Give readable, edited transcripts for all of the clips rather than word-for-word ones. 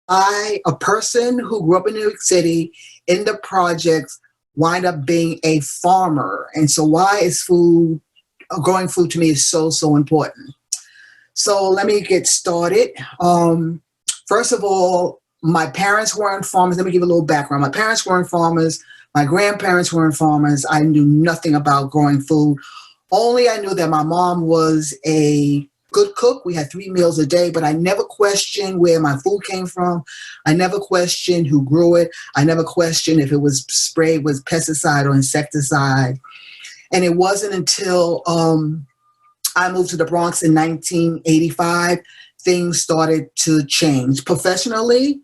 a person who grew up in New York City in the projects, wind up being a farmer. And so why is growing food to me is so, so important. So let me get started. First of all, my parents weren't farmers. Let me give a little background. My parents weren't farmers. My grandparents weren't farmers. I knew nothing about growing food. Only I knew that my mom was a good cook. We had 3 meals a day, but I never questioned where my food came from. I never questioned who grew it. I never questioned if it was sprayed with pesticide or insecticide. And it wasn't until I moved to the Bronx in 1985, things started to change. Professionally,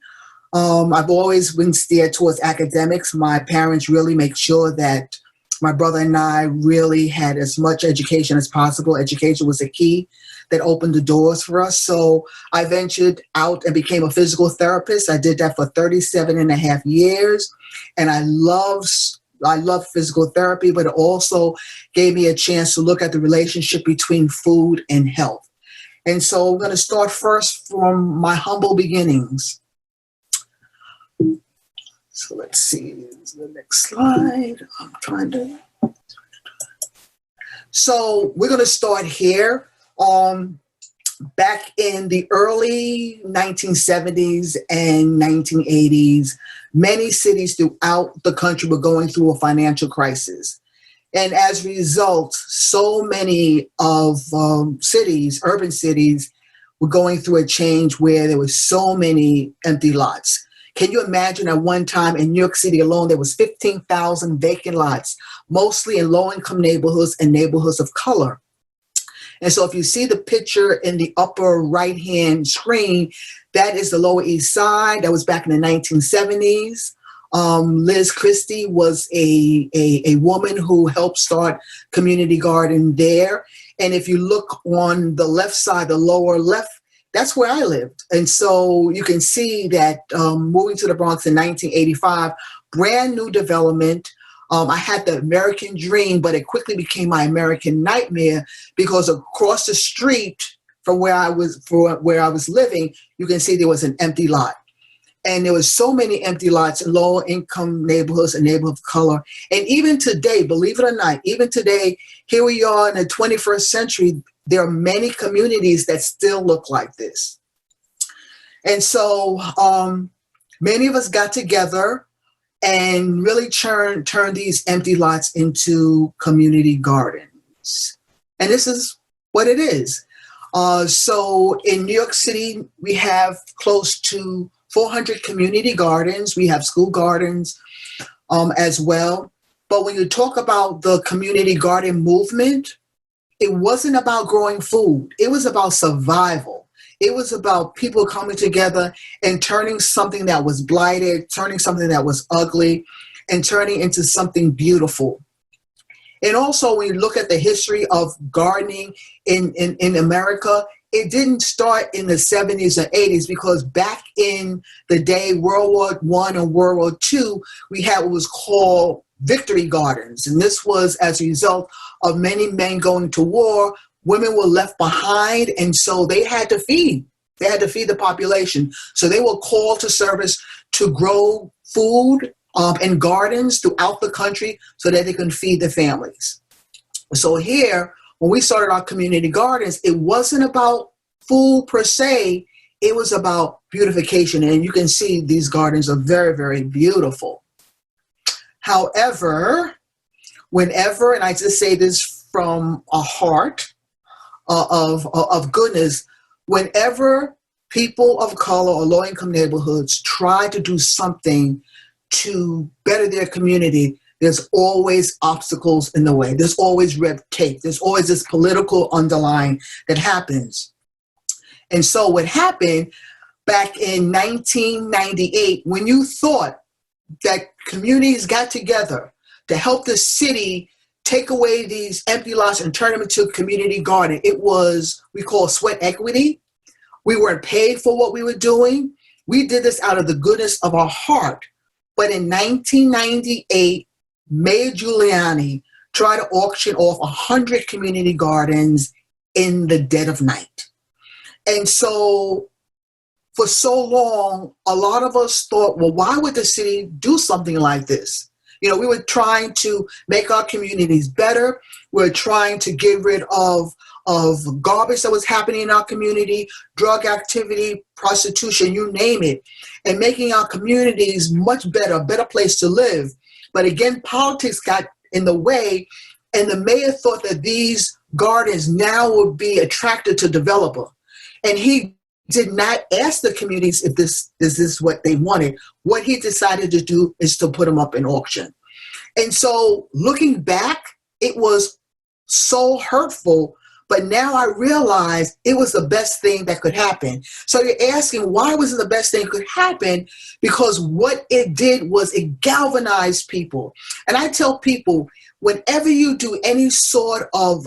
I've always been steered towards academics. My parents really make sure that my brother and I really had as much education as possible. Education was a key that opened the doors for us. So I ventured out and became a physical therapist. I did that for 37 and a half years. And I love physical therapy, but it also gave me a chance to look at the relationship between food and health. And so I'm going to start first from my humble beginnings. So let's see, the next slide. So we're going to start here. Back in the early 1970s and 1980s, many cities throughout the country were going through a financial crisis. And as a result, so many of cities, urban cities, were going through a change where there were so many empty lots. Can you imagine at one time in New York City alone, there was 15,000 vacant lots, mostly in low-income neighborhoods and neighborhoods of color. And so if you see the picture in the upper right-hand screen, that is the Lower East Side. That was back in the 1970s. Liz Christie was a woman who helped start Community Garden there. And if you look on the left side, the lower left, that's where I lived. And so you can see that moving to the Bronx in 1985, brand new development. I had the American dream, but it quickly became my American nightmare because across the street from where I was living, you can see there was an empty lot. And there was so many empty lots in lower income neighborhoods and neighborhoods of color. And even today, believe it or not, even today, here we are in the 21st century, there are many communities that still look like this. And so many of us got together and really turn these empty lots into community gardens. And this is what it is. So in New York City, we have close to 400 community gardens. We have school gardens as well. But when you talk about the community garden movement, it wasn't about growing food. It was about survival. It was about people coming together and turning something that was blighted, turning something that was ugly, and turning into something beautiful. And also, when you look at the history of gardening in America, it didn't start in the 70s or 80s, because back in the day, World War I and World War II, we had what was called victory gardens. And this was as a result of many men going to war. Women were left behind, and so they had to feed. They had to feed the population. So they were called to service to grow food in gardens throughout the country so that they can feed their families. So here, when we started our community gardens, it wasn't about food per se. It was about beautification. And you can see these gardens are very, very beautiful. However, whenever, and I just say this from a heart of goodness, whenever people of color or low-income neighborhoods try to do something to better their community, there's always obstacles in the way. There's always red tape. There's always this political underlying that happens. And so what happened back in 1998, when you thought that communities got together to help the city take away these empty lots and turn them into a community garden, it was, we call sweat equity. We weren't paid for what we were doing. We did this out of the goodness of our heart. But in 1998, Mayor Giuliani tried to auction off 100 community gardens in the dead of night. And so for so long, a lot of us thought, well, why would the city do something like this? We were trying to make our communities better. We're trying to get rid of garbage that was happening in our community, drug activity, prostitution, you name it, and making our communities much better, a better place to live. But again, politics got in the way, and the mayor thought that these gardens now would be attracted to developer. And he did not ask the communities if this is what they wanted. What he decided to do is to put them up in auction. And so looking back, it was so hurtful, but now I realize it was the best thing that could happen. So you're asking, why was it the best thing that could happen? Because what it did was it galvanized people. And I tell people, whenever you do any sort of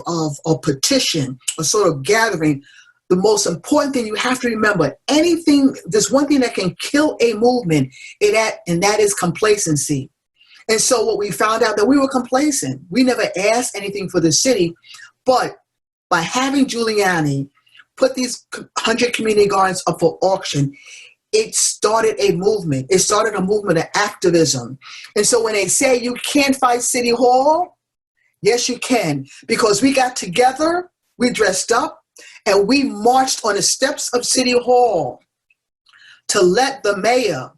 petition, a sort of gathering, the most important thing you have to remember, there's one thing that can kill a movement, and that is complacency. And so what we found out that we were complacent. We never asked anything for the city, but by having Giuliani put these 100 community gardens up for auction, it started a movement. It started a movement of activism. And so when they say you can't fight City Hall, yes, you can, because we got together, we dressed up, and we marched on the steps of City Hall to let the mayor,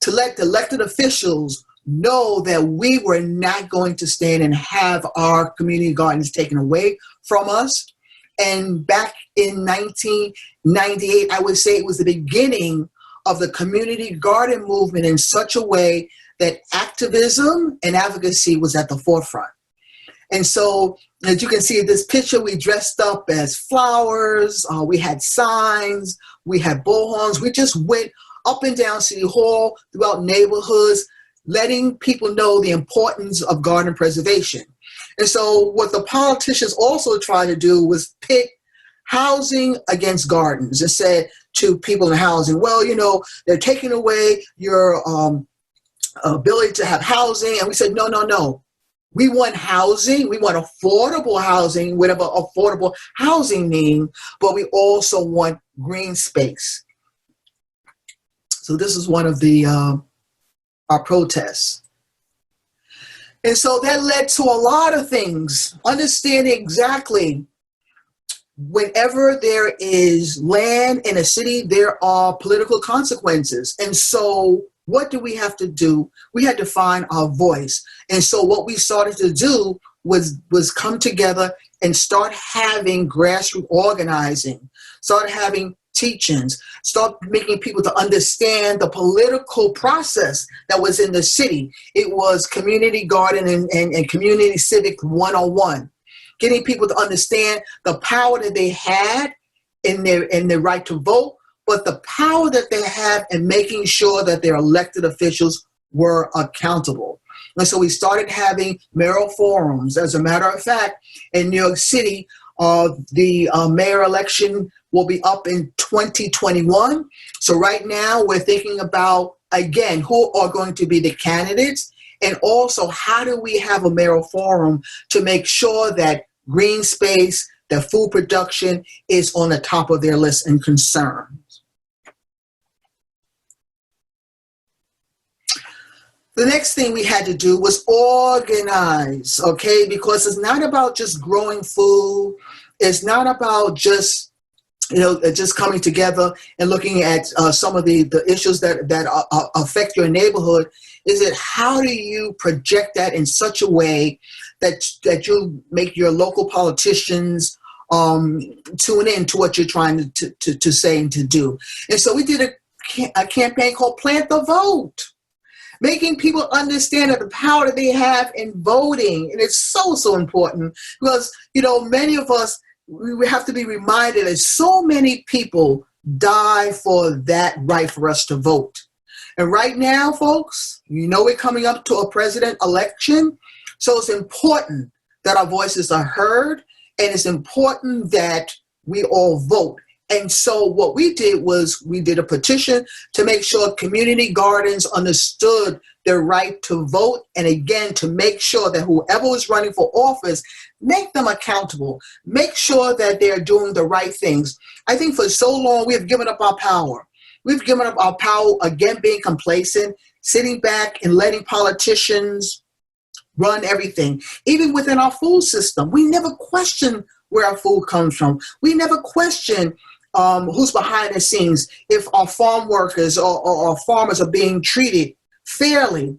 to let the elected officials know that we were not going to stand and have our community gardens taken away from us. And back in 1998, I would say it was the beginning of the community garden movement in such a way that activism and advocacy was at the forefront. And so, as you can see in this picture, we dressed up as flowers, we had signs, we had bullhorns. We just went up and down City Hall, throughout neighborhoods, letting people know the importance of garden preservation. And so what the politicians also tried to do was pit housing against gardens and said to people in housing, well, they're taking away your ability to have housing. And we said, no. We want housing. We want affordable housing, whatever affordable housing means, but we also want green space. So this is one of our protests. And so that led to a lot of things, understanding exactly whenever there is land in a city, there are political consequences. And so what do we have to do? We had to find our voice. And so what we started to do was come together and start having grassroots organizing, start having teachings, start making people to understand the political process that was in the city. It was community garden and community civic 101, getting people to understand the power that they had in their right to vote, but the power that they have in making sure that their elected officials were accountable. And so we started having mayoral forums. As a matter of fact, in New York City, the mayor election will be up in 2021. So right now we're thinking about, again, who are going to be the candidates, and also how do we have a mayoral forum to make sure that green space, that food production is on the top of their list and concerns. The next thing we had to do was organize, okay? Because it's not about just growing food. It's not about just, just coming together and looking at some of the issues that affect your neighborhood. Is it how do you project that in such a way that you make your local politicians tune in to what you're trying to say and to do? And so we did a campaign called Plant the Vote, making people understand that the power that they have in voting. And it's so important because, many of us, we have to be reminded that so many people die for that right for us to vote. And right now, folks, we're coming up to a president election. So it's important that our voices are heard, and it's important that we all vote. And so what we did was we did a petition to make sure community gardens understood their right to vote. And again, to make sure that whoever was running for office, make them accountable, make sure that they're doing the right things. I think for so long we have given up our power. We've given up our power, again, being complacent, sitting back and letting politicians run everything. Even within our food system, we never question where our food comes from. We never question who's behind the scenes, if our farm workers or farmers are being treated fairly.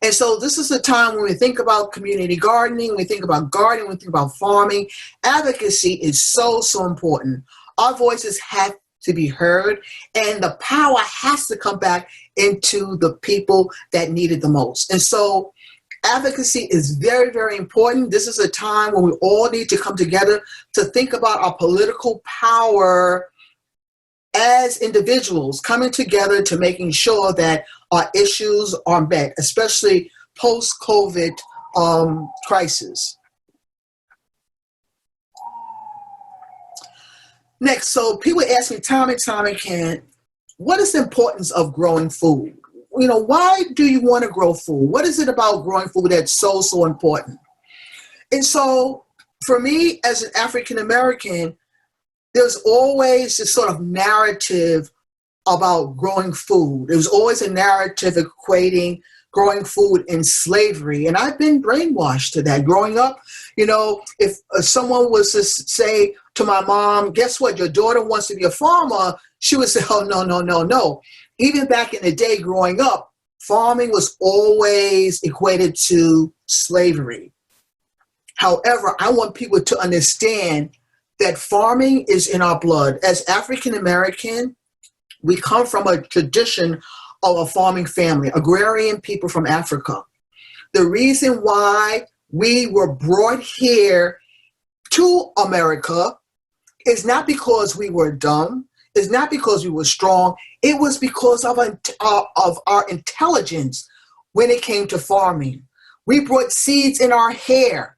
And so this is a time when we think about community gardening, we think about gardening, we think about farming. Advocacy is so, so important. Our voices have to be heard, and the power has to come back into the people that need it the most. And so advocacy is very, very important. This is a time when we all need to come together to think about our political power as individuals, coming together to making sure that our issues are met, especially post-COVID crisis. Next, so people ask me time and time again, what is the importance of growing food? You know, why do you want to grow food? What is it about growing food that's so, so important? And so for me, as an African American, there's always this sort of narrative about growing food. There was always a narrative equating growing food in slavery. And I've been brainwashed to that. Growing up, you know, if someone was to say to my mom, guess what, your daughter wants to be a farmer, she would say, oh, no, no, no, no. Even back in the day growing up, farming was always equated to slavery. However, I want people to understand that farming is in our blood. As African American, we come from a tradition of a farming family, agrarian people from Africa. The reason why we were brought here to America is not because we were dumb, it's not because we were strong, it was because of our intelligence when it came to farming. We brought seeds in our hair.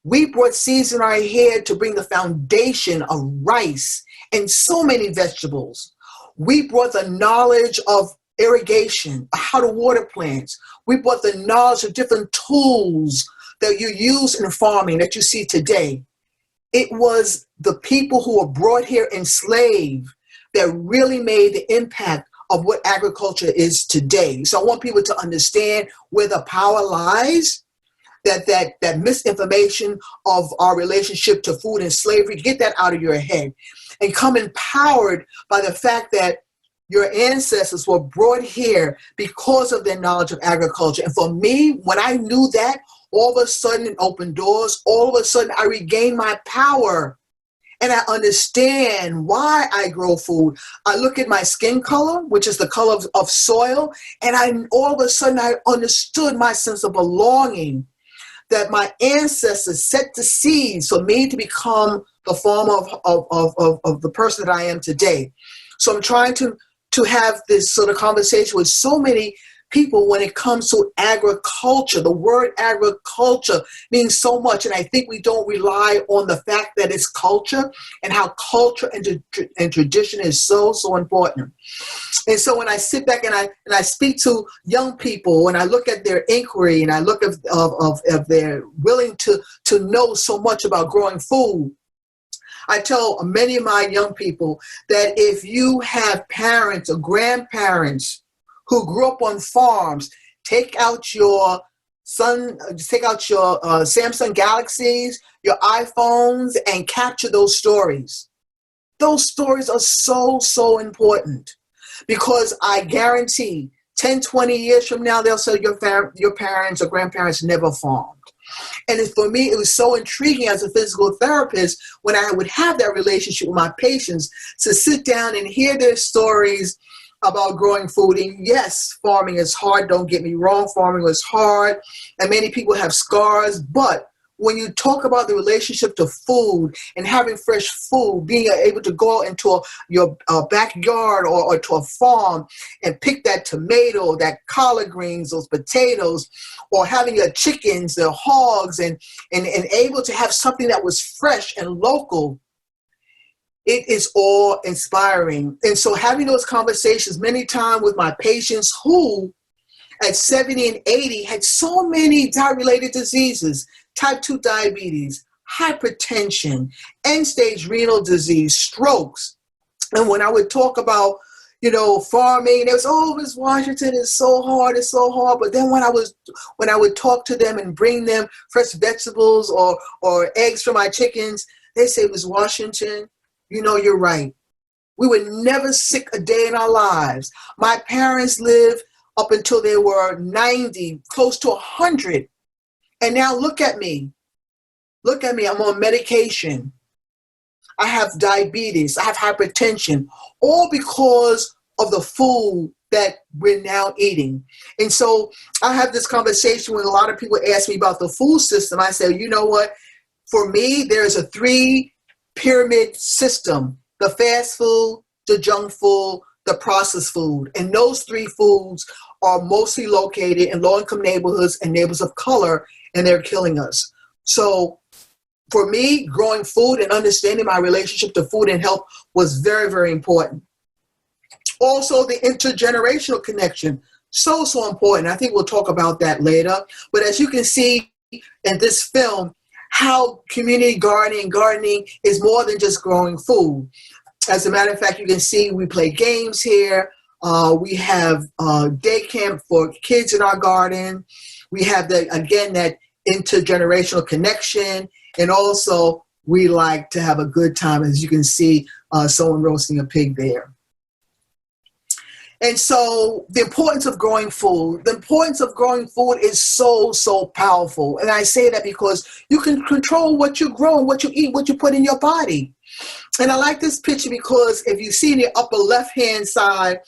We brought seeds in our hair to bring the foundation of rice and so many vegetables. We brought the knowledge of irrigation, how to water plants. We brought the knowledge of different tools that you use in farming that you see today. It was the people who were brought here enslaved that really made the impact of what agriculture is today. So I want people to understand where the power lies, that misinformation of our relationship to food and slavery, get that out of your head and come empowered by the fact that your ancestors were brought here because of their knowledge of agriculture. And for me, when I knew that, all of a sudden it opened doors. All of a sudden I regained my power and I understand why I grow food. I look at my skin color, which is the color of soil, and all of a sudden I understood my sense of belonging, that my ancestors set the seeds for me to become the farmer of the person that I am today. So I'm trying to have this sort of conversation with so many people when it comes to agriculture. The word agriculture means so much, and I think we don't rely on the fact that it's culture and how culture and tradition is so, so important. And so when I sit back and I speak to young people, and I look at their inquiry and I look at if they're willing to know so much about growing food, I tell many of my young people that if you have parents or grandparents who grew up on farms, take out your Samsung Galaxies, your iPhones, and capture those stories. Those stories are so, so important, because I guarantee 10, 20 years from now, they'll say your parents or grandparents never farmed. And for me, it was so intriguing as a physical therapist when I would have that relationship with my patients to sit down and hear their stories about growing food. And yes, farming is hard. Don't get me wrong. Farming was hard, and many people have scars. But when you talk about the relationship to food and having fresh food, being able to go into your backyard or to a farm and pick that tomato, that collard greens, those potatoes, or having your chickens, the hogs, and able to have something that was fresh and local, it is all inspiring. And so having those conversations many times with my patients who at 70 and 80 had so many diet-related diseases, type 2 diabetes, hypertension, end-stage renal disease, strokes. And when I would talk about, farming. They was, oh, Miss Washington, it's so hard, it's so hard. But then when I would talk to them and bring them fresh vegetables or eggs for my chickens, they say, Miss Washington, you're right. We were never sick a day in our lives. My parents lived up until they were 90, close to 100. And now look at me. Look at me. I'm on medication. I have diabetes. I have hypertension, all because of the food that we're now eating. And so I have this conversation when a lot of people ask me about the food system. I say, you know what? For me, there's a 3-pyramid system: the fast food, the junk food, the processed food. And those 3 foods are mostly located in low-income neighborhoods and neighborhoods of color, and they're killing us. So for me, growing food and understanding my relationship to food and health was very, very important. Also, the intergenerational connection, so important. I think we'll talk about that later. But as you can see in this film, how community gardening is more than just growing food. As a matter of fact, you can see we play games here. We have day camp for kids in our garden. We have that intergenerational connection. And also, we like to have a good time. As you can see, someone roasting a pig there. And so the importance of growing food. The importance of growing food is so, so powerful. And I say that because you can control what you grow and what you eat, what you put in your body. And I like this picture because if you see in the upper left-hand side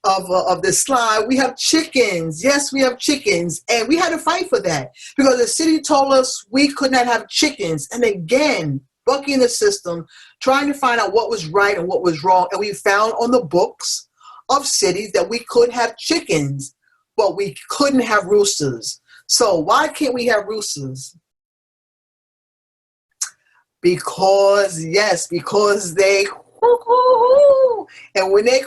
of the slide, we have chickens. Yes, we have chickens. And we had to fight for that because the city told us we could not have chickens. And again, bucking the system, trying to find out what was right and what was wrong. And we found on the books of cities that we could have chickens, but we couldn't have roosters. So why can't we have roosters? Because they and when they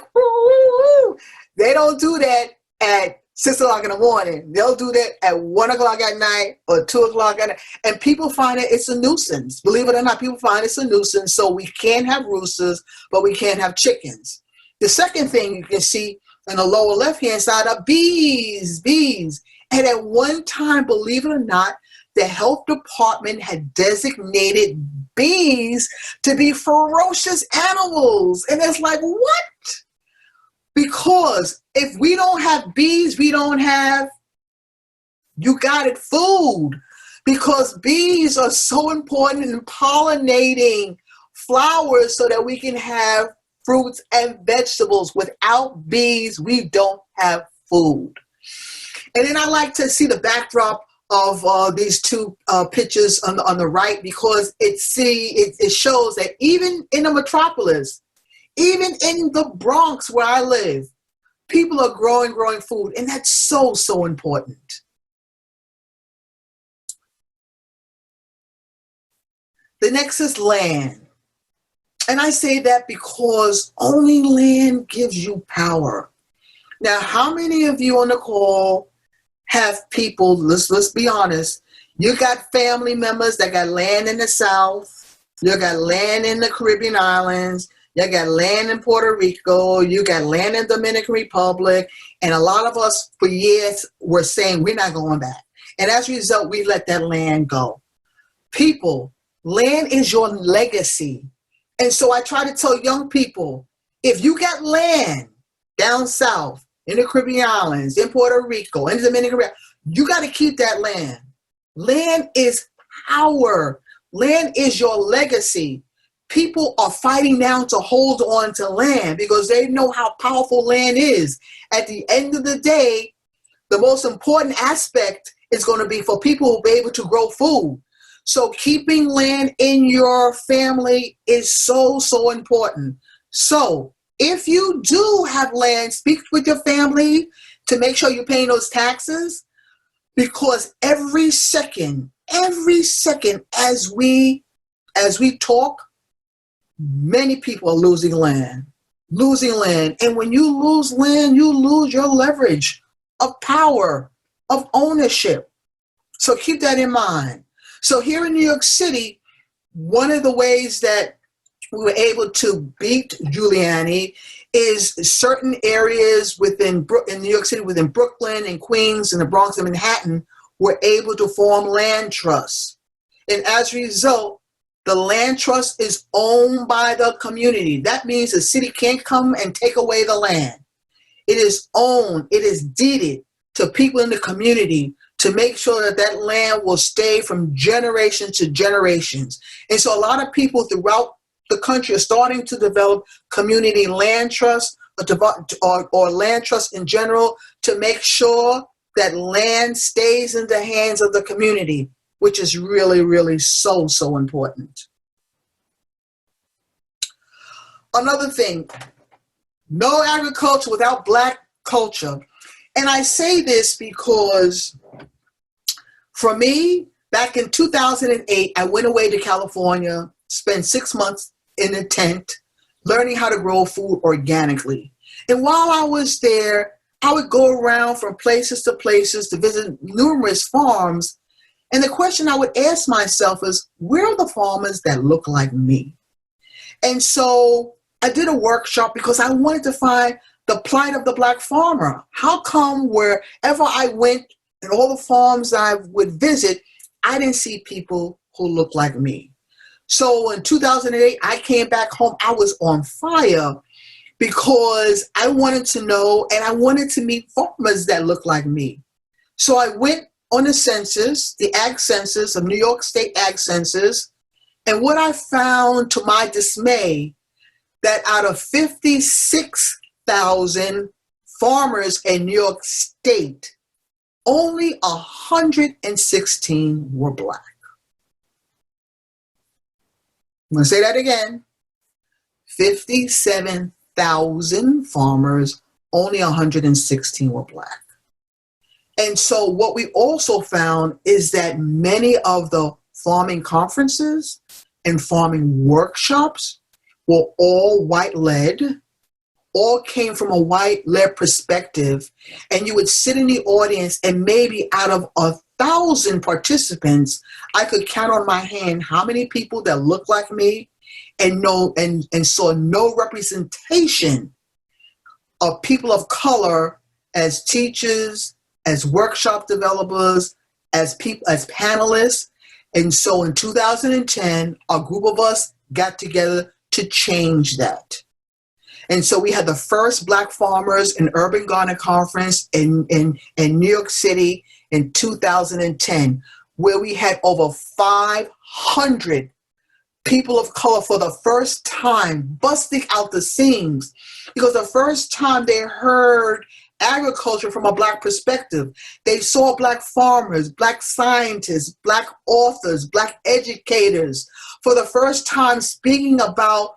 don't do that at 6 o'clock in the morning. They'll do that at 1 o'clock at night or 2 o'clock at night. And people find it's a nuisance. Believe it or not, people find it's a nuisance. So we can't have roosters, but we can't have chickens. The second thing you can see in the lower left-hand side are bees. And at one time, believe it or not, the health department had designated bees to be ferocious animals. And it's like, what? Because if we don't have bees, you got it, food. Because bees are so important in pollinating flowers so that we can have fruits and vegetables. Without bees, we don't have food. And then I like to see the backdrop of these 2 pictures on the right, because it shows that even in the metropolis, even in the Bronx where I live, people are growing food, and that's so, so important. The next is land. And I say that because only land gives you power. Now, how many of you on the call have people, let's be honest, you got family members that got land in the South, you got land in the Caribbean islands, you got land in Puerto Rico, you got land in Dominican Republic, and a lot of us for years were saying we're not going back. And as a result, we let that land go. People, land is your legacy. And so I try to tell young people, if you got land down south, in the Caribbean islands, in Puerto Rico, in the Dominican Republic, you got to keep that land. Land is power. Land is your legacy. People are fighting now to hold on to land because they know how powerful land is. At the end of the day, the most important aspect is going to be for people who will be able to grow food. So keeping land in your family is so, so important. So if you do have land, speak with your family to make sure you're paying those taxes, because every second as we talk, many people are losing land. And when you lose land, you lose your leverage of power, of ownership. So keep that in mind. So here in New York City, one of the ways that we were able to beat Giuliani is certain areas in New York City, within Brooklyn and Queens and the Bronx and Manhattan, were able to form land trusts. And as a result, the land trust is owned by the community. That means the city can't come and take away the land. It is owned, it is deeded to people in the community to make sure that that land will stay from generation to generations. And so a lot of people throughout the country are starting to develop community land trusts or land trusts in general to make sure that land stays in the hands of the community, which is really, really so important. Another thing, no agriculture without Black culture. And I say this because for me, back in 2008, I went away to California, spent 6 months in a tent, learning how to grow food organically. And while I was there, I would go around from places to places to visit numerous farms. And the question I would ask myself is, where are the farmers that look like me? And so I did a workshop because I wanted to find the plight of the Black farmer. How come wherever I went and all the farms I would visit, I didn't see people who looked like me? So in 2008, I came back home. I was on fire because I wanted to know and I wanted to meet farmers that looked like me. So I went on the census, the ag census of New York State ag census, and what I found to my dismay, that out of 56,000 farmers in New York State, only 116 were Black. I'm going to say that again. 57,000 farmers, only 116 were Black. And so what we also found is that many of the farming conferences and farming workshops were all white-led, all came from a white-led perspective. And you would sit in the audience and maybe out of 1,000 participants, I could count on my hand how many people that looked like me and saw no representation of people of color as teachers, as workshop developers, as panelists. And so in 2010, a group of us got together to change that. And so we had the first Black Farmers in Urban Garden Conference in New York City in 2010, where we had over 500 people of color for the first time busting out the seams, because the first time they heard agriculture from a Black perspective, they saw Black farmers, Black scientists, Black authors, Black educators, for the first time speaking about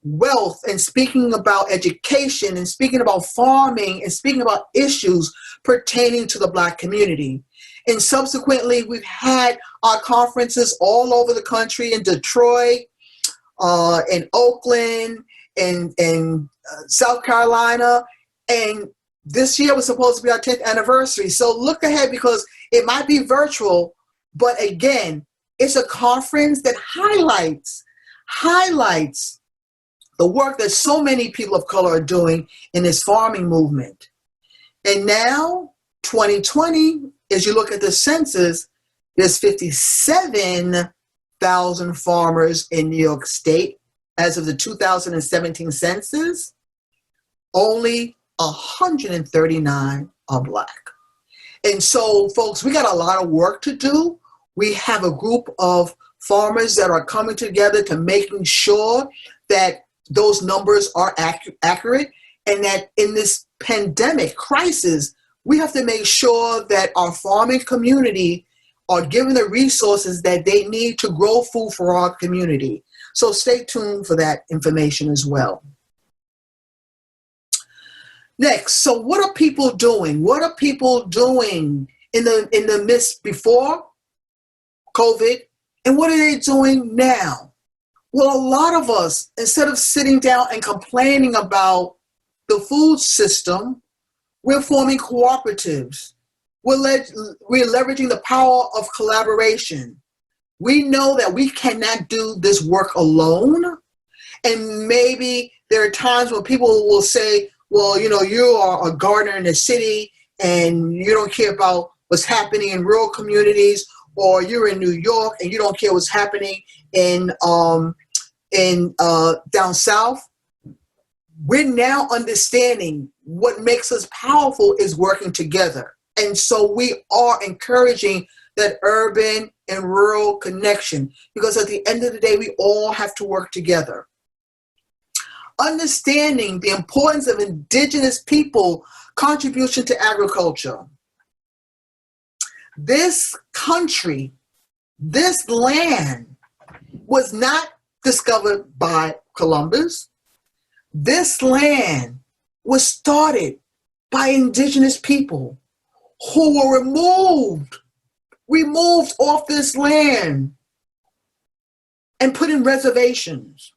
wealth and speaking about education and speaking about farming and speaking about issues pertaining to the Black community. And subsequently, we've had our conferences all over the country, in Detroit, in Oakland, in South Carolina, and this year was supposed to be our 10th anniversary. So look ahead, because it might be virtual, but again, it's a conference that highlights the work that so many people of color are doing in this farming movement. And now, 2020, as you look at the census, there's 57,000 farmers in New York State. As of the 2017 census, only 139 are Black. And so, folks, we got a lot of work to do. We have a group of farmers that are coming together to making sure that those numbers are accurate, and that in this pandemic crisis, we have to make sure that our farming community are given the resources that they need to grow food for our community. So stay tuned for that information as well. Next, so what are people doing? What are people doing in the midst before COVID, and what are they doing now? Well, a lot of us, instead of sitting down and complaining about the food system, we're forming cooperatives. We're leveraging the power of collaboration. We know that we cannot do this work alone. And maybe there are times when people will say, well, you are a gardener in the city and you don't care about what's happening in rural communities, or you're in New York and you don't care what's happening in down south. We're now understanding what makes us powerful is working together. And so we are encouraging that urban and rural connection, because at the end of the day, we all have to work together. Understanding the importance of indigenous people contribution to agriculture. This country, this land was not discovered by Columbus. This land was started by indigenous people who were removed off this land and put in reservations.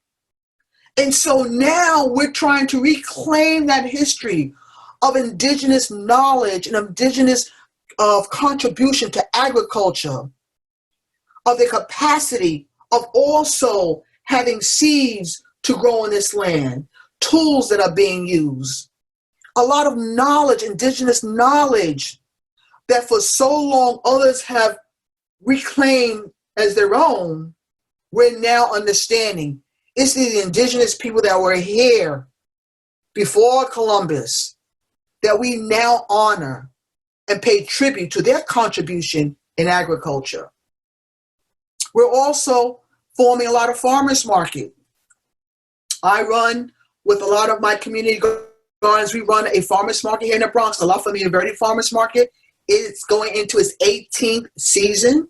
And so now we're trying to reclaim that history of indigenous knowledge and indigenous contribution to agriculture, of the capacity of also having seeds to grow on this land, tools that are being used, a lot of knowledge, indigenous knowledge that for so long others have reclaimed as their own. We're now understanding it's the indigenous people that were here before Columbus that we now honor and pay tribute to their contribution in agriculture. We're also forming a lot of farmers market. I run with a lot of my community gardens. We run a farmers market here in the Bronx, the La Familia Verde Farmers Market. It's going into its 18th season.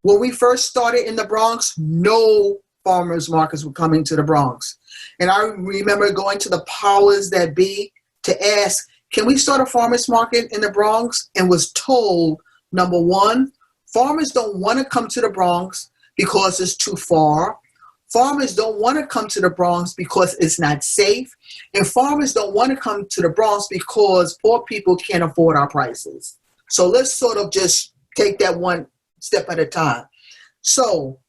When we first started in the Bronx, no farmers markets were coming to the Bronx. And I remember going to the powers that be to ask, can we start a farmers market in the Bronx? And was told, number one, farmers don't want to come to the Bronx because it's too far. Farmers don't want to come to the Bronx because it's not safe. And farmers don't want to come to the Bronx because poor people can't afford our prices. So let's sort of just take that one step at a time. So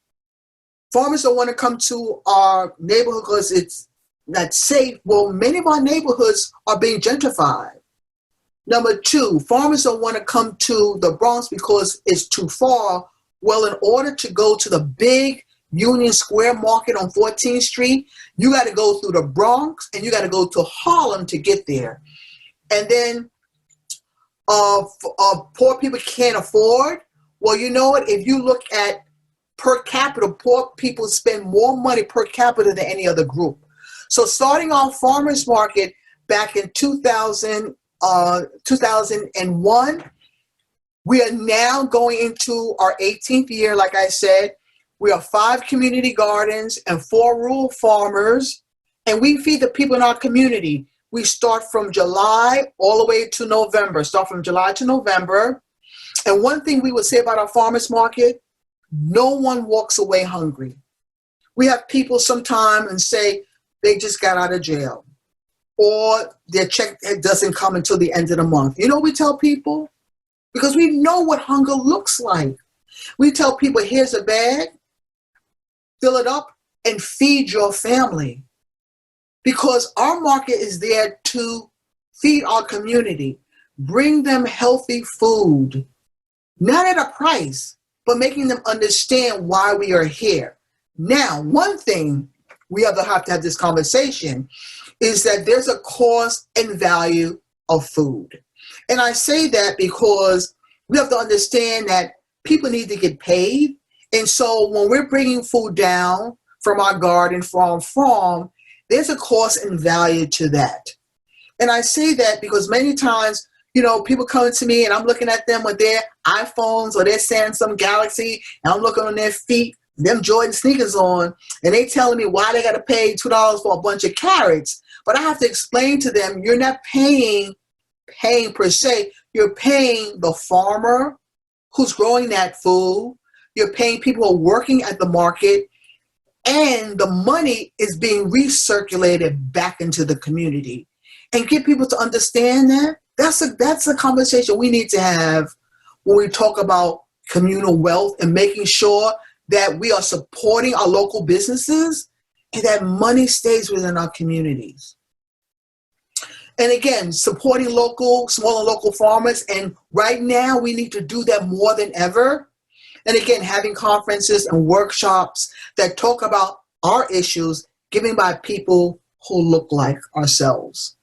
farmers don't want to come to our neighborhood because it's not safe. Well, many of our neighborhoods are being gentrified. Number two, farmers don't want to come to the Bronx because it's too far. Well, in order to go to the big Union Square Market on 14th Street, you got to go through the Bronx and you got to go to Harlem to get there. And then poor people can't afford. Well, you know what? If you look at per capita, poor people spend more money per capita than any other group. So starting off farmers market back in 2001, we are now going into our 18th year. Like I said, we are 5 community gardens and 4 rural farmers, and we feed the people in our community. We start from July all the way to November. Start from July to November. And one thing we would say about our farmers market, no one walks away hungry. We have people sometimes and say they just got out of jail or their check doesn't come until the end of the month. You know what we tell people? Because we know what hunger looks like. We tell people, here's a bag, fill it up, and feed your family. Because our market is there to feed our community, bring them healthy food, not at a price, but making them understand why we are here. Now, one thing we have to have this conversation is that there's a cost and value of food. And I say that because we have to understand that people need to get paid. And so when we're bringing food down from our garden, farm, there's a cost and value to that. And I say that because many times, people come to me and I'm looking at them with their iPhones or their Samsung Galaxy, and I'm looking on their feet, them Jordan sneakers on, and they telling me why they got to pay $2 for a bunch of carrots. But I have to explain to them, you're not paying per se. You're paying the farmer who's growing that food. You're paying people who are working at the market, and the money is being recirculated back into the community. And get people to understand that. That's a conversation we need to have when we talk about communal wealth and making sure that we are supporting our local businesses and that money stays within our communities. And again, supporting small and local farmers. And right now we need to do that more than ever. And again, having conferences and workshops that talk about our issues given by people who look like ourselves.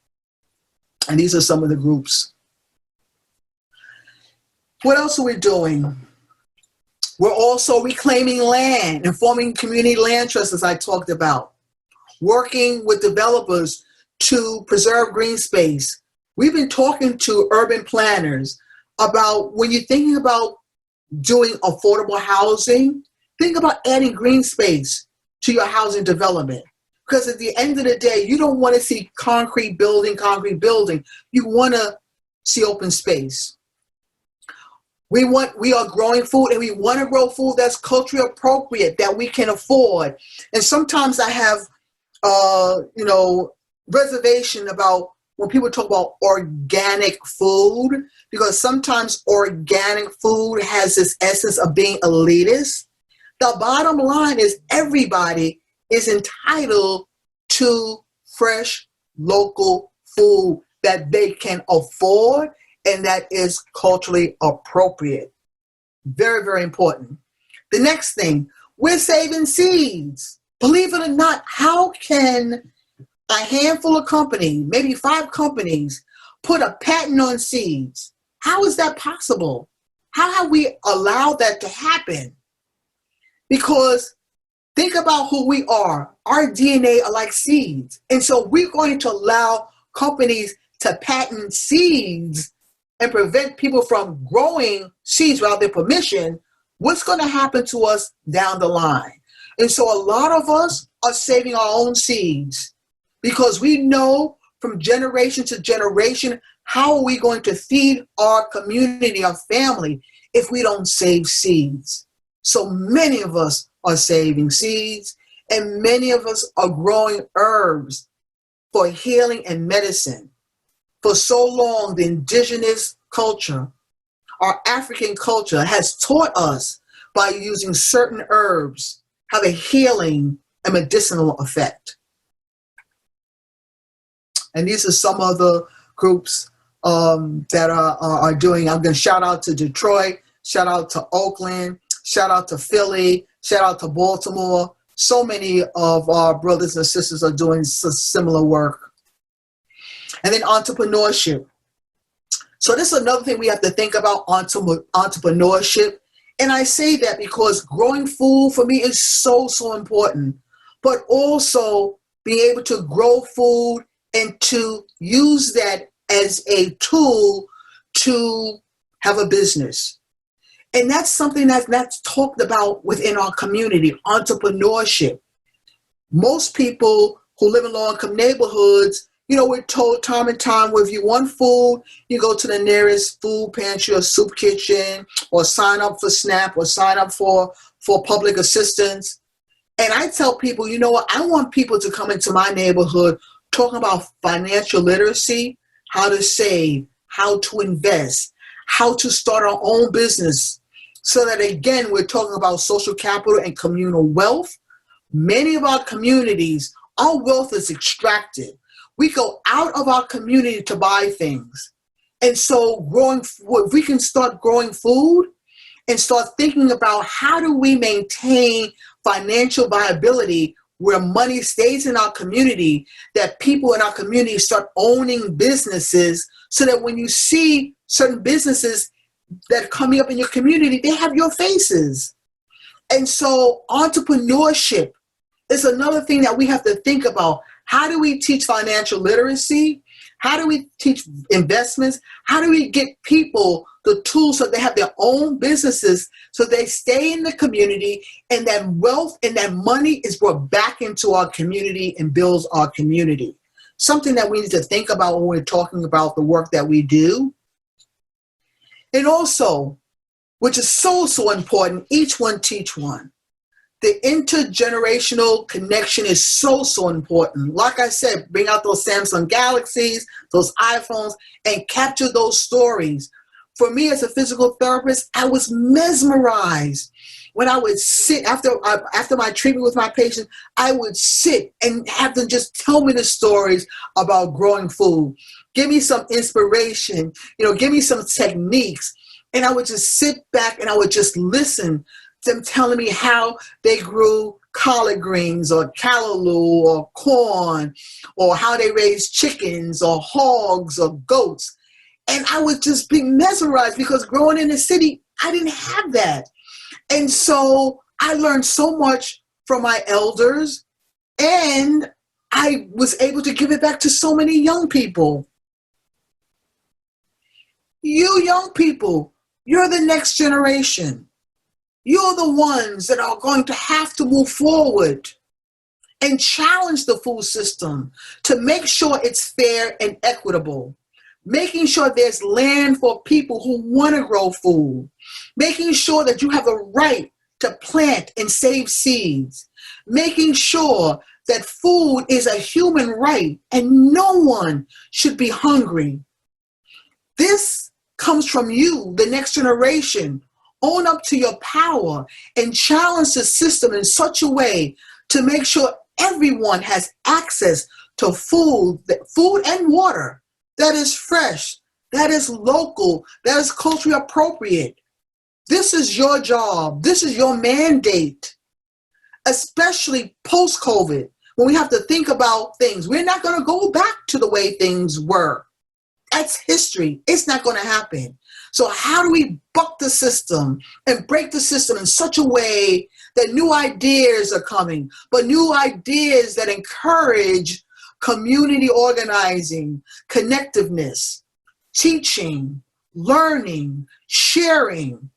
And these are some of the groups. What else are we doing? We're also reclaiming land and forming community land trusts, as I talked about. Working with developers to preserve green space. We've been talking to urban planners about when you're thinking about doing affordable housing, think about adding green space to your housing development. Because at the end of the day, you don't want to see concrete building. You want to see open space. We are growing food, and we want to grow food that's culturally appropriate, that we can afford. And sometimes I have, reservation about when people talk about organic food, because sometimes organic food has this essence of being elitist. The bottom line is everybody is entitled to fresh local food that they can afford and that is culturally appropriate. Very, very important. The next thing, we're saving seeds. Believe it or not, how can a handful of companies, maybe 5 companies, put a patent on seeds? How is that possible? How have we allowed that to happen? Because think about who we are. Our DNA are like seeds. And so we're going to allow companies to patent seeds and prevent people from growing seeds without their permission. What's going to happen to us down the line? And so a lot of us are saving our own seeds, because we know from generation to generation, how are we going to feed our community, our family, if we don't save seeds? So many of us are saving seeds, and many of us are growing herbs for healing and medicine. For so long, the indigenous culture, our African culture, has taught us by using certain herbs have a healing and medicinal effect. And these are some of the groups that are doing. I'm going to shout out to Detroit, shout out to Oakland, shout out to Philly, shout out to Baltimore. So many of our brothers and sisters are doing similar work. And then entrepreneurship. So this is another thing we have to think about, entrepreneurship. And I say that because growing food for me is so, so important. But also being able to grow food and to use that as a tool to have a business. And that's something that's talked about within our community, entrepreneurship. Most people who live in low-income neighborhoods, we're told time and time, well, if you want food, you go to the nearest food pantry or soup kitchen, or sign up for SNAP, or sign up for public assistance. And I tell people, you know what, I want people to come into my neighborhood talking about financial literacy, how to save, how to invest, how to start our own business. So that, again, we're talking about social capital and communal wealth. Many of our communities, our wealth is extracted. We go out of our community to buy things. And so if we can start growing food and start thinking about how do we maintain financial viability where money stays in our community, that people in our community start owning businesses, so that when you see certain businesses that are coming up in your community, they have your faces. And so entrepreneurship is another thing that we have to think about. How do we teach financial literacy? How do we teach investments? How do we get people the tools so they have their own businesses, so they stay in the community, and that wealth and that money is brought back into our community and builds our community? Something that we need to think about when we're talking about the work that we do. And also, which is so, so important, each one teach one. The intergenerational connection is so, so important. Like I said, bring out those Samsung Galaxies, those iPhones, and capture those stories. For me as a physical therapist, I was mesmerized when I would sit after my treatment with my patients, I would sit and have them just tell me the stories about growing food. Give me some inspiration, give me some techniques. And I would just sit back and I would just listen to them telling me how they grew collard greens or callaloo or corn, or how they raised chickens or hogs or goats. And I would just be mesmerized because growing in the city, I didn't have that. And so I learned so much from my elders, and I was able to give it back to so many young people. You young people, you're the next generation. You're the ones that are going to have to move forward and challenge the food system to make sure it's fair and equitable. Making sure there's land for people who want to grow food. Making sure that you have the right to plant and save seeds. Making sure that food is a human right and no one should be hungry. This comes from you, the next generation. Own up to your power and challenge the system in such a way to make sure everyone has access to food and water that is fresh, that is local, that is culturally appropriate. This is your job. This is your mandate, especially post-COVID, when we have to think about things. We're not going to go back to the way things were. That's history. It's not going to happen. So how do we buck the system and break the system in such a way that new ideas are coming, but new ideas that encourage community organizing, connectiveness, teaching, learning, sharing?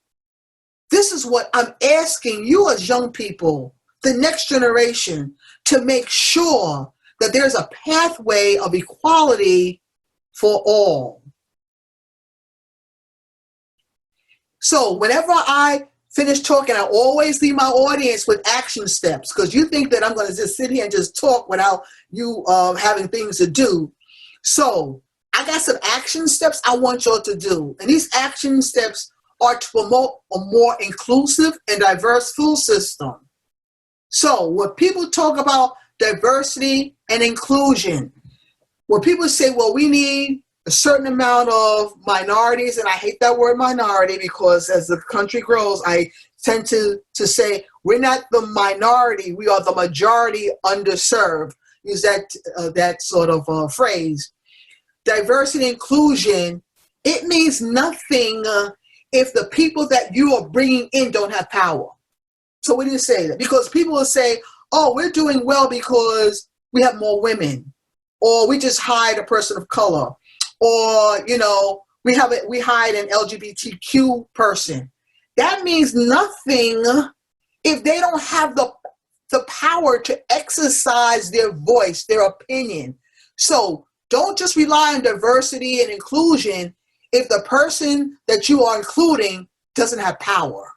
This is what I'm asking you as young people, the next generation, to make sure that there's a pathway of equality for all. So whenever I finish talking, I always leave my audience with action steps, because you think that I'm going to just sit here and just talk without you having things to do. So I got some action steps I want y'all to do. And these action steps are to promote a more inclusive and diverse food system. So when people talk about diversity and inclusion, when people say, well, we need a certain amount of minorities, and I hate that word minority, because as the country grows, I tend to say we're not the minority, we are the majority underserved. Use that sort of phrase. Diversity and inclusion, it means nothing if the people that you are bringing in don't have power. So we didn't say that, because people will say, oh, we're doing well because we have more women, or we just hired a person of color, or, we hired an LGBTQ person. That means nothing if they don't have the power to exercise their voice, their opinion. So don't just rely on diversity and inclusion if the person that you are including doesn't have power.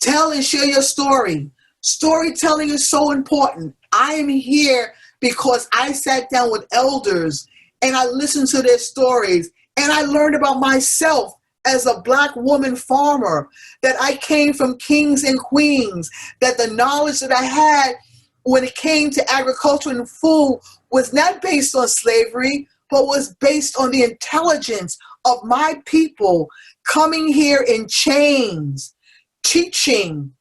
Tell and share your story. Storytelling is so important. I am here because I sat down with elders and I listened to their stories, and I learned about myself as a Black woman farmer, that I came from kings and queens, that the knowledge that I had when it came to agriculture and food was not based on slavery, but was based on the intelligence of my people coming here in chains, teaching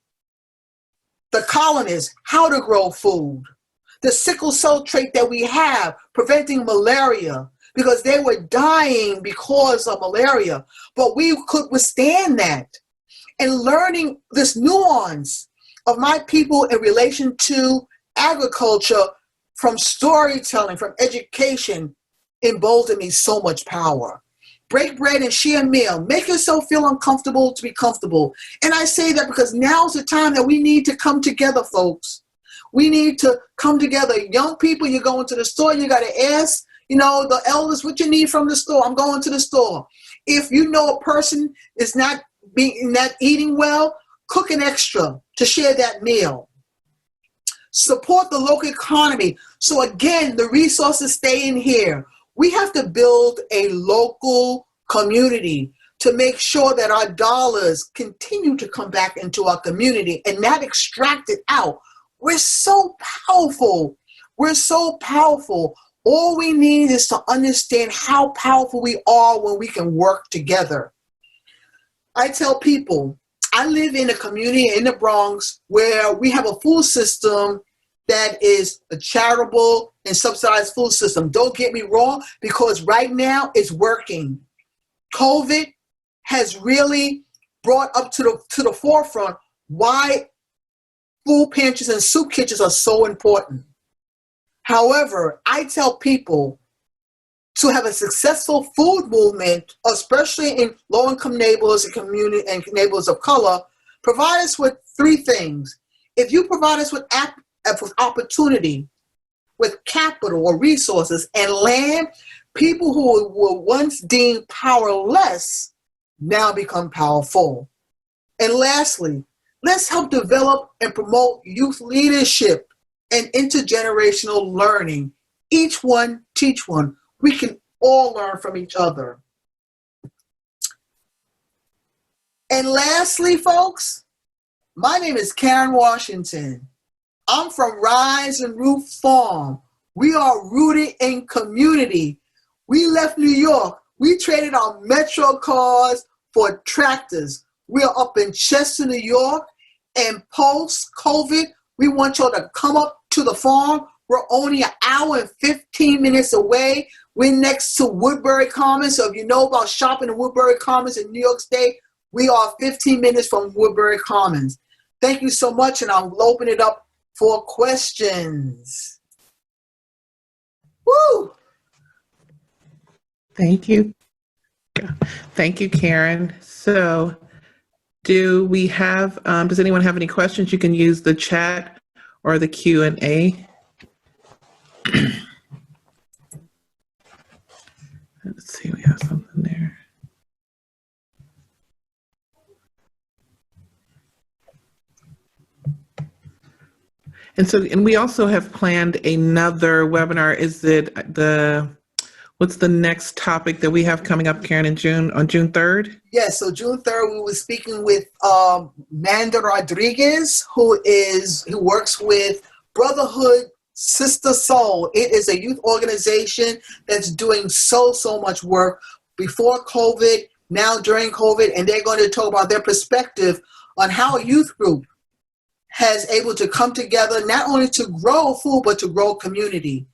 the colonists how to grow food. The sickle cell trait that we have, preventing malaria, because they were dying because of malaria. But we could withstand that. And learning this nuance of my people in relation to agriculture, from storytelling, from education, emboldened me so much power. Break bread and share a meal. Make yourself feel uncomfortable to be comfortable. And I say that because now's the time that we need to come together, folks. We need to come together. Young people, you're going to the store, you got to ask, the elders, what you need from the store. I'm going to the store. If you know a person is not eating well, cook an extra to share that meal. Support the local economy. So again, the resources stay in here. We have to build a local community. to make sure that our dollars continue to come back into our community and not extracted out. We're so powerful. We're so powerful. All we need is to understand how powerful we are when we can work together. I tell people, I live in a community in the Bronx where we have a food system that is a charitable and subsidized food system. Don't get me wrong, because right now it's working. COVID has really brought up to the forefront why food pantries and soup kitchens are so important. However, I tell people to have a successful food movement, especially in low-income neighborhoods and community and neighborhoods of color, provide us with three things. If you provide us with opportunity, with capital or resources and land, people who were once deemed powerless now become powerful. And lastly, let's help develop and promote youth leadership and intergenerational learning. Each one teach one. We can all learn from each other. And lastly, folks, my name is Karen Washington. I'm from Rise and Root Farm. We are rooted in community. We left New York. We traded our Metro cars for tractors. We are up in Chester, New York, and post-COVID, we want y'all to come up to the farm. We're only an hour and 15 minutes away. We're next to Woodbury Commons, so if you know about shopping in Woodbury Commons in New York State, we are 15 minutes from Woodbury Commons. Thank you so much, and I'll open it up for questions. Woo! Thank you. Thank you, Karen. So do we have, does anyone have any questions? You can use the chat or the Q&A. Let's see, we have something there. And we also have planned another webinar. Is it what's the next topic that we have coming up, Karen, on June 3rd? Yes, so June 3rd, we were speaking with Manda Rodriguez, who works with Brotherhood Sister Soul. It is a youth organization that's doing so much work before COVID, now during COVID, and they're going to talk about their perspective on how a youth group has able to come together, not only to grow food, but to grow community.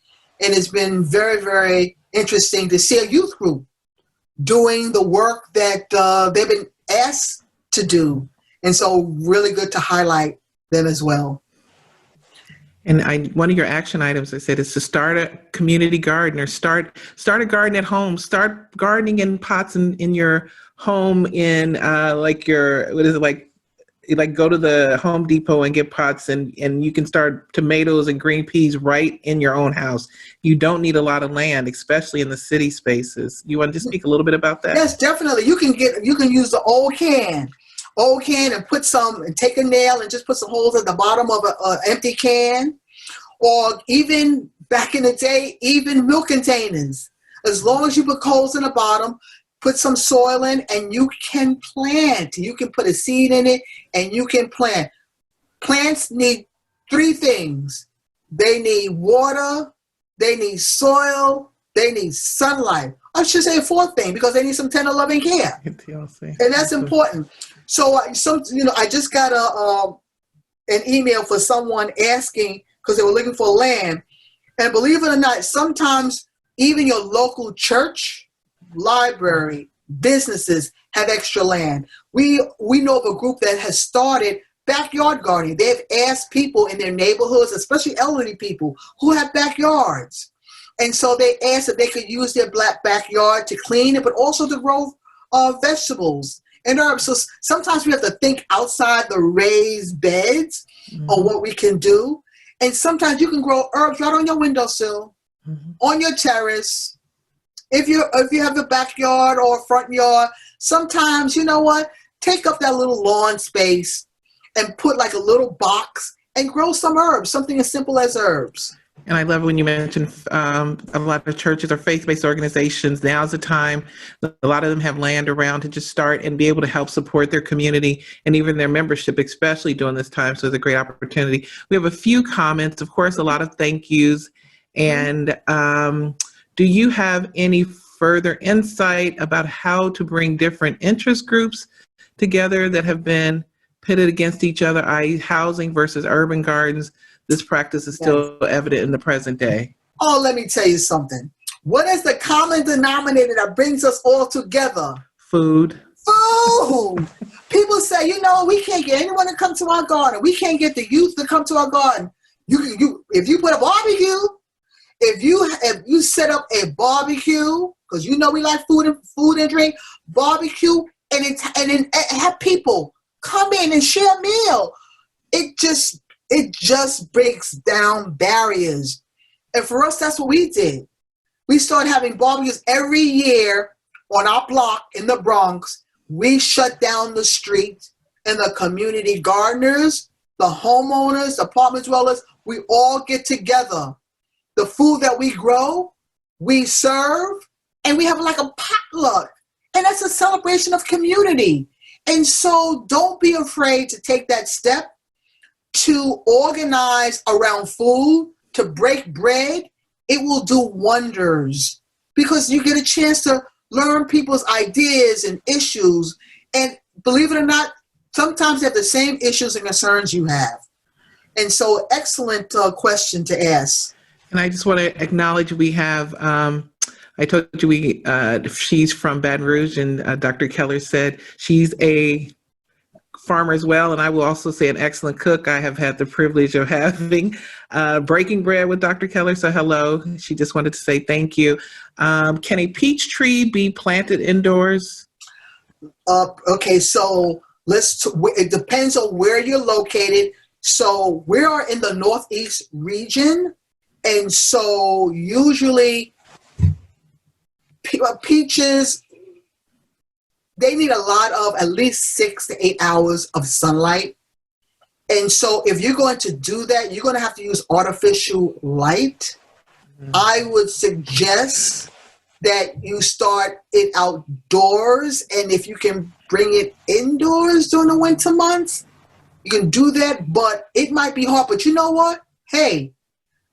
And it's been very, very interesting to see a youth group doing the work that they've been asked to do. And so really good to highlight them as well. And one of your action items, I said, is to start a community garden, or start a garden at home. Start gardening in pots in your home, in like go to the Home Depot and get pots, and you can start tomatoes and green peas right in your own house. You don't need a lot of land, especially in the city spaces. You want to just speak a little bit about that? Yes, definitely. You can use the old can and take a nail and just put some holes at the bottom of an empty can, or even back in the day, even milk containers. As long as you put holes in the bottom, put some soil in, and you can plant. You can put a seed in it, and you can plant. Plants need three things. They need water, they need soil, they need sunlight. I should say a fourth thing, because they need some tender loving care. And that's important. So I just got an email for someone asking, because they were looking for land. And believe it or not, sometimes even your local church, library, businesses have extra land. We know of a group that has started backyard gardening. They've asked people in their neighborhoods, especially elderly people who have backyards. And so they asked if they could use their backyard to clean it, but also to grow vegetables and herbs. So sometimes we have to think outside the raised beds of what we can do. And sometimes you can grow herbs right on your windowsill, on your terrace. If you have a backyard or a front yard, sometimes, you know what, take up that little lawn space and put like a little box and grow some herbs, something as simple as herbs. And I love when you mentioned a lot of churches or faith-based organizations. Now's the time. A lot of them have land around to just start and be able to help support their community and even their membership, especially during this time. So it's a great opportunity. We have a few comments, of course, a lot of thank yous. And do you have any further insight about how to bring different interest groups together that have been pitted against each other, i.e. housing versus urban gardens? This practice is still evident in the present day. Oh, let me tell you something. What is the common denominator that brings us all together? Food. Food. People say, we can't get anyone to come to our garden. We can't get the youth to come to our garden. If you put a barbecue, if you set up a barbecue, because we like food and drink, barbecue, and then have people come in and share a meal. It just breaks down barriers. And for us, that's what we did. We started having barbecues every year on our block in the Bronx. We shut down the street, and the community gardeners, the homeowners, the apartment dwellers, we all get together. The food that we grow, we serve, and we have like a potluck. And that's a celebration of community. And so don't be afraid to take that step to organize around food, to break bread. It will do wonders because you get a chance to learn people's ideas and issues. And believe it or not, sometimes they have the same issues and concerns you have. And so excellent question to ask. And I just want to acknowledge we have, I told you she's from Baton Rouge, and Dr. Keller said she's a farmer as well, and I will also say an excellent cook. I have had the privilege of having breaking bread with Dr. Keller, so hello. She just wanted to say thank you. Can a peach tree be planted indoors? Okay, so it depends on where you're located. So we are in the Northeast region, and so usually peaches, they need a lot of at least 6 to 8 hours of sunlight. And so if you're going to do that, you're going to have to use artificial light. Mm-hmm. I would suggest that you start it outdoors. And if you can bring it indoors during the winter months, you can do that. But it might be hard. But you know what? Hey,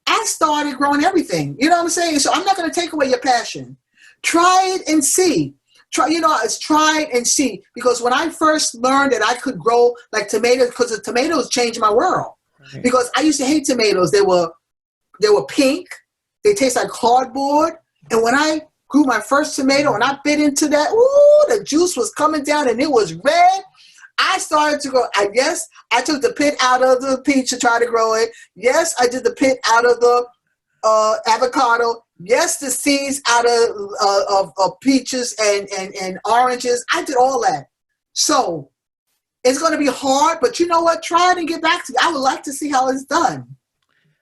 I started growing everything. You know what I'm saying? So I'm not going to take away your passion. Try it and see. It's try and see. Because when I first learned that I could grow like tomatoes, because the tomatoes changed my world. Right. Because I used to hate tomatoes. They were pink. They taste like cardboard. And when I grew my first tomato and I bit into that, ooh, the juice was coming down and it was red. I started to grow. I guess I took the pit out of the peach to try to grow it. Yes, I did the pit out of the avocado. Yes, the seeds out of peaches and oranges. I did all that. So it's going to be hard, but you know what? Try it and get back to me. I would like to see how it's done.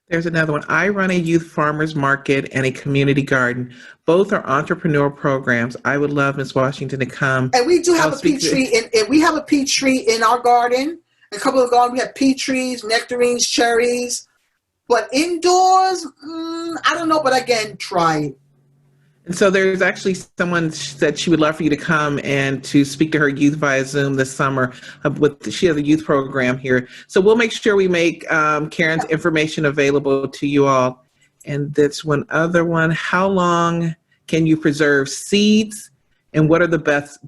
There's another one. I run a youth farmers market and a community garden. Both are entrepreneurial programs. I would love Ms. Washington to come. And we do have a peach tree, and we have a peach tree in our garden. A couple of gardens, we have peach trees, nectarines, cherries. But indoors, I don't know. But again, try it. And so there's actually someone that she would love for you to come and to speak to her youth via Zoom this summer. She has a youth program here. So we'll make sure we make Karen's information available to you all. And that's one other one. How long can you preserve seeds? And what are the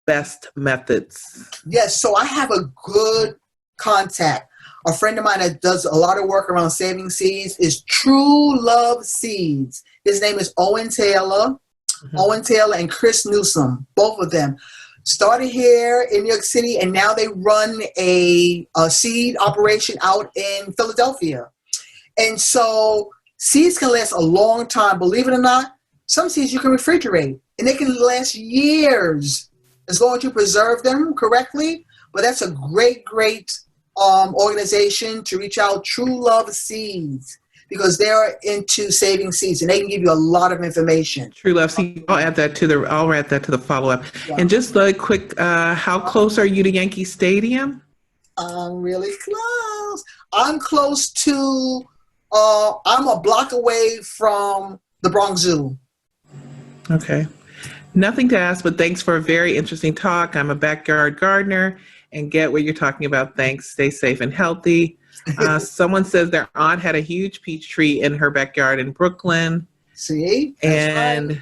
best methods? Yes, so I have a good contact. A friend of mine that does a lot of work around saving seeds is True Love Seeds. His name is Owen Taylor. Mm-hmm. Owen Taylor and Chris Newsom, both of them. Started here in New York City, and now they run a seed operation out in Philadelphia. And so seeds can last a long time. Believe it or not, some seeds you can refrigerate, and they can last years as long as you preserve them correctly. But that's a great organization to reach out, True Love Seeds, because they're into saving seeds and they can give you a lot of information. True Love Seeds. I'll add that to the follow-up. Yeah. And just a quick, how close are you to Yankee Stadium? I'm really close. I'm close to I'm a block away from the Bronx Zoo. Okay. Nothing to ask, but thanks for a very interesting talk. I'm a backyard gardener and get what you're talking about. Thanks. Stay safe and healthy. Someone says their aunt had a huge peach tree in her backyard in Brooklyn. See, that's right.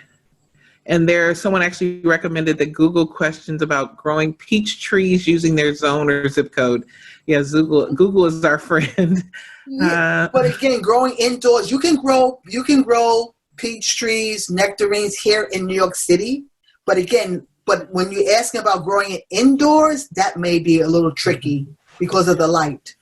And someone actually recommended that Google questions about growing peach trees using their zone or zip code. Yeah, Google is our friend. Yeah. But again, growing indoors, you can grow peach trees, nectarines here in New York City. But when you're asking about growing it indoors, that may be a little tricky because of the light.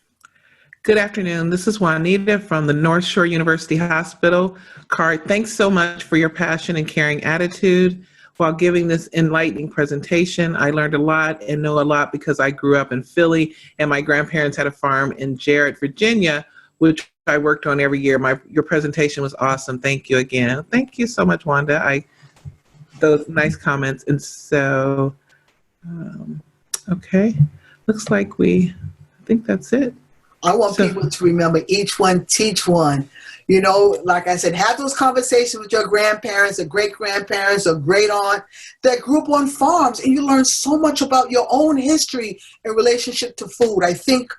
Good afternoon. This is Juanita from the North Shore University Hospital. CART, thanks so much for your passion and caring attitude. While giving this enlightening presentation, I learned a lot and know a lot because I grew up in Philly and my grandparents had a farm in Jarrett, Virginia, which I worked on every year. Your presentation was awesome. Thank you again. Thank you so much, Wanda. Those nice comments. And so, okay, looks like I think that's it. I want people to remember each one, teach one. You know, like I said, have those conversations with your grandparents or great-grandparents or great-aunt that grew up on farms, and you learn so much about your own history in relationship to food. I think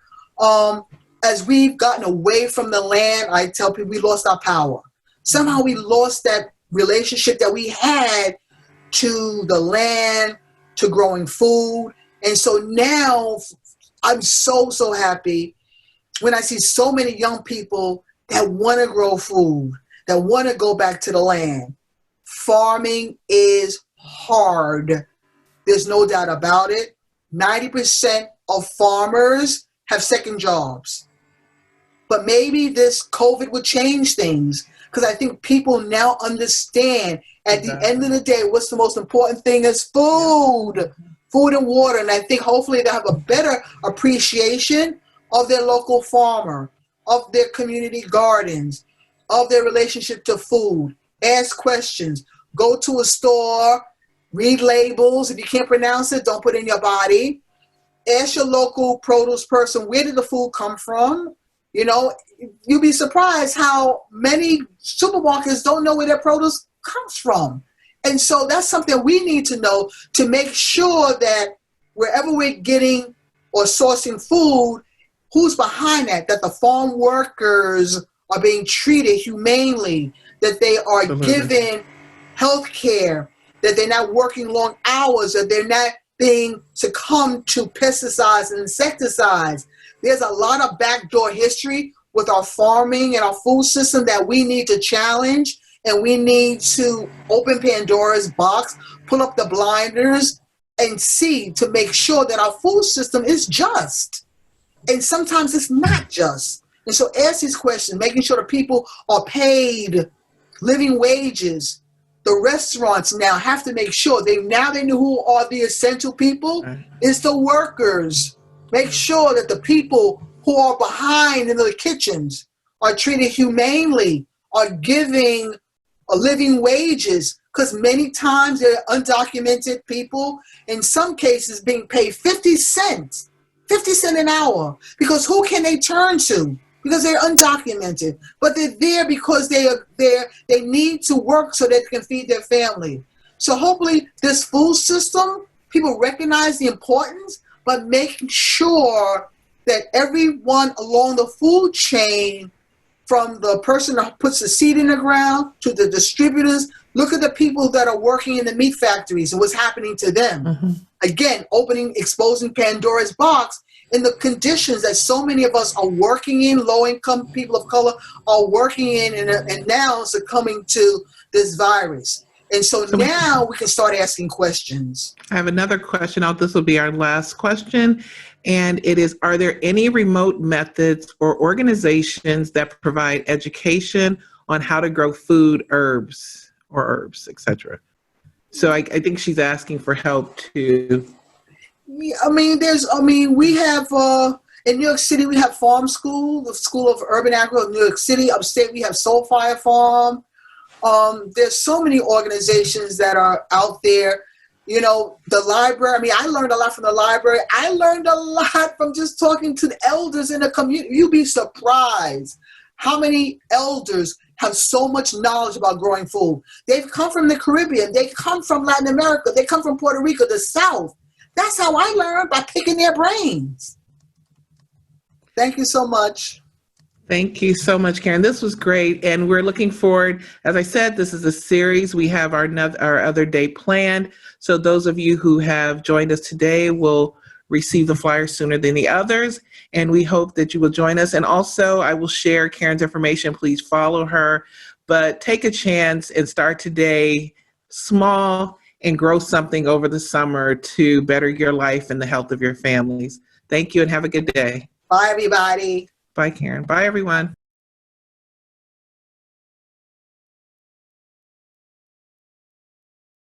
as we've gotten away from the land, I tell people we lost our power. Somehow we lost that relationship that we had to the land, to growing food. And so now I'm so, so happy when I see so many young people that want to grow food, that want to go back to the land. Farming is hard. There's no doubt about it. 90% of farmers have second jobs. But maybe this COVID would change things, because I think people now understand at the end of the day, what's the most important thing is food, food and water. And I think hopefully they'll have a better appreciation of their local farmer, of their community gardens, of their relationship to food. Ask questions. Go to a store, read labels. If you can't pronounce it, don't put it in your body. Ask your local produce person, where did the food come from? You know, you'll be surprised how many supermarkets don't know where their produce comes from. And so that's something we need to know to make sure that wherever we're getting or sourcing food, who's behind that the farm workers are being treated humanely, that they are given health care, that they're not working long hours, that they're not being succumbed to pesticides and insecticides. There's a lot of backdoor history with our farming and our food system that we need to challenge, and we need to open Pandora's box, pull up the blinders, and see to make sure that our food system is just. And sometimes it's not just. And so ask these questions, making sure that people are paid living wages. The restaurants now have to make sure they know who are the essential people. It's the workers. Make sure that the people who are behind in the kitchens are treated humanely, are giving living wages, because many times they're undocumented people, in some cases being paid 50 cents an hour, because who can they turn to? Because they're undocumented, but they're there because they need to work so they can feed their family. So hopefully this food system, people recognize the importance, but making sure that everyone along the food chain, from the person that puts the seed in the ground to the distributors, look at the people that are working in the meat factories and what's happening to them. Again, exposing Pandora's box in the conditions that so many of us are working in, low-income people of color are working in, and now succumbing to this virus. And so now we can start asking questions. I have another question. This will be our last question. And it is, are there any remote methods or organizations that provide education on how to grow food, herbs, etc.? So I think she's asking for help too. Yeah, we have, in New York City, we have Farm School, the School of Urban Agriculture in New York City. Upstate, we have Soulfire Farm. There's so many organizations that are out there. You know, the library, I learned a lot from the library. I learned a lot from just talking to the elders in the community. You'd be surprised How many elders have so much knowledge about growing food? They've come from the Caribbean. They come from Latin America. They come from Puerto Rico, the South. That's how I learned, by picking their brains. Thank you so much. Thank you so much, Karen. This was great. And we're looking forward. As I said, this is a series. We have our other day planned. So those of you who have joined us today will receive the flyer sooner than the others. And we hope that you will join us. And also, I will share Karen's information. Please follow her. But take a chance and start today small and grow something over the summer to better your life and the health of your families. Thank you and have a good day. Bye, everybody. Bye, Karen. Bye, everyone.